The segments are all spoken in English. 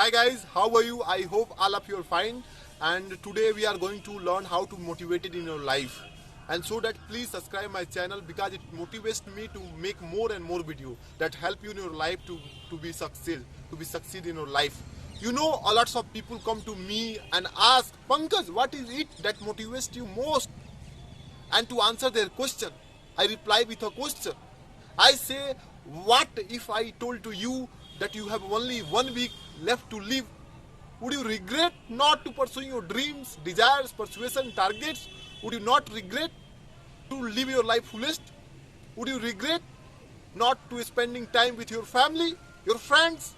Hi guys, how are you? I hope all of you are fine. And today we are going to learn how to motivate it in your life. And so that please subscribe my channel because it motivates me to make more and more video that help you in your life to be succeed in your life. You know, a lots of people come to me and ask, Pankaj, what is it that motivates you most? And to answer their question, I reply with a question. I say, what if I told to you that you have only 1 week left to live? Would you regret not to pursue your dreams, desires, persuasion, targets? Would you not regret to live your life fullest? Would you regret not to spending time with your family, your friends?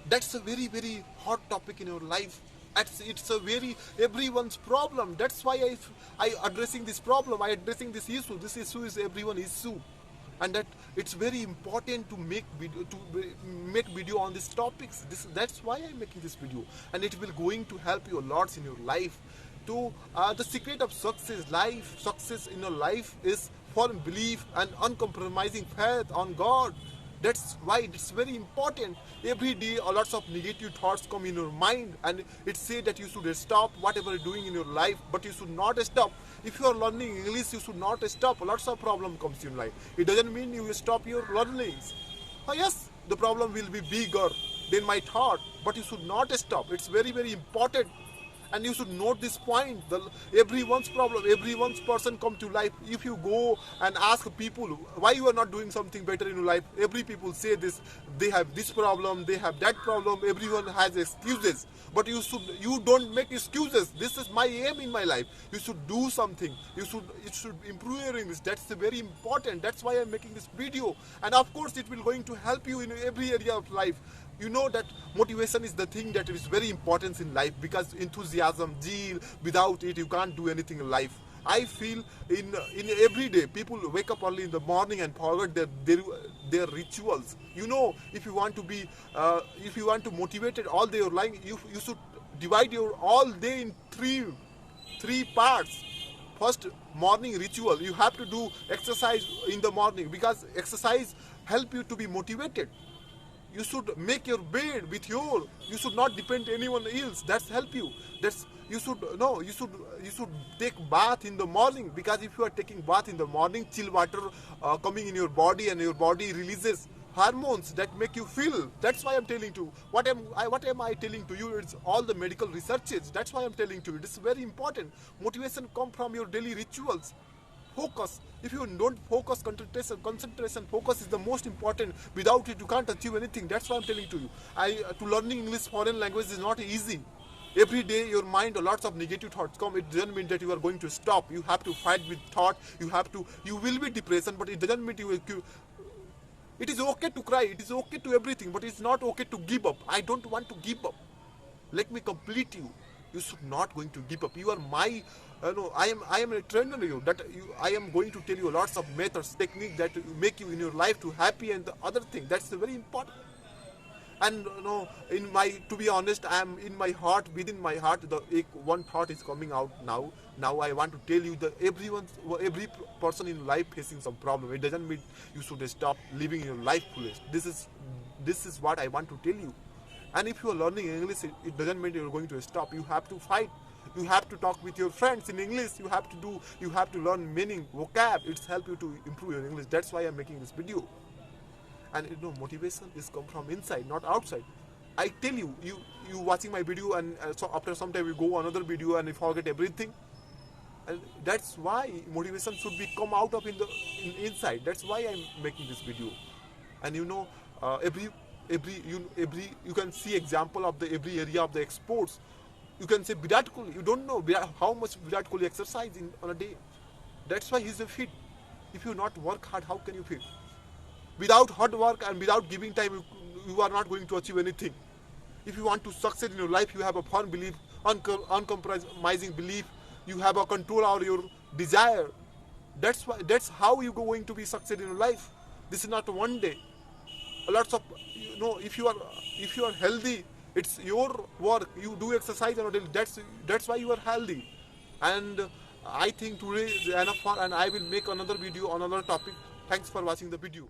That's a very, very hot topic in your life. It's a very everyone's problem. That's why I addressing this problem. I addressing this issue. This issue is everyone's issue, and that it's very important to make video on these topics. That's why I'm making this video, and it will going to help you a lot in your life. To the secret of success in your life is firm belief and uncompromising faith on God. That's why it's very important. Every day, a lots of negative thoughts come in your mind, and it say that you should stop whatever you're doing in your life, but you should not stop. If you are learning English, you should not stop. Lots of problem comes in life. It doesn't mean you stop your learnings. Yes, the problem will be bigger than my thought, but you should not stop. It's very, very important. And you should note this point. Everyone's problem, everyone's person come to life. If you go and ask people why you are not doing something better in your life, every people say this. They have this problem, they have that problem. Everyone has excuses. But you don't make excuses. This is my aim in my life. You should do something. It should improve your English. That's very important. That's why I'm making this video. And of course, it will going to help you in every area of life. You know that motivation is the thing that is very important in life, because enthusiasm, zeal, without it you can't do anything in life. I feel in every day people wake up early in the morning and forget their rituals. You know, if you want to motivate it all day your life, you should divide your all day in three parts. First, morning ritual. You have to do exercise in the morning, because exercise help you to be motivated. You should make your bed with you should not depend anyone else. That's help you. You should take bath in the morning, because if you are taking bath in the morning, chill water coming in your body, and your body releases hormones that make you feel. That's why I'm telling you. What am I telling to you? It's all the medical researches. That's why I'm telling to you. It's very important. Motivation come from your daily rituals. Focus. If you don't focus, concentration, focus is the most important. Without it, you can't achieve anything. That's what I'm telling to you. To learning English foreign language is not easy. Every day, your mind, lots of negative thoughts come. It doesn't mean that you are going to stop. You have to fight with thought. You will be depression, but it doesn't mean it is okay to cry. It is okay to everything, but it's not okay to give up. I don't want to give up. Let me complete you. You should not going to give up. You are my, I am a trainer. I am going to tell you lots of methods, technique that make you in your life to happy, and the other thing. That's very important. And to be honest, I am in my heart, within my heart, one thought is coming out now. Now I want to tell you that every person in life facing some problem. It doesn't mean you should stop living your life fullest. This is what I want to tell you. And if you are learning English, it doesn't mean you're going to stop. You have to fight. You have to talk with your friends in English. You have to learn meaning, vocab. It's help you to improve your English. That's why I'm making this video. And motivation is come from inside, not outside. I tell you, you watching my video, and so after some time you go another video and you forget everything. And that's why motivation should be come out of inside. That's why I'm making this video. And you can see example of every area of the exports. You can say Virat Kohli. You don't know how much Virat Kohli exercise on a day. That's why he's a fit. If you not work hard, how can you fit? Without hard work and without giving time, you are not going to achieve anything. If you want to succeed in your life, you have a firm belief, uncompromising belief. You have a control over your desire. That's how you going to be succeed in your life. This is not one day. Lots of if you are healthy, it's your work. You do exercise on a daily. That's why you are healthy. And I think today is enough, and I will make another video on another topic. Thanks for watching the video.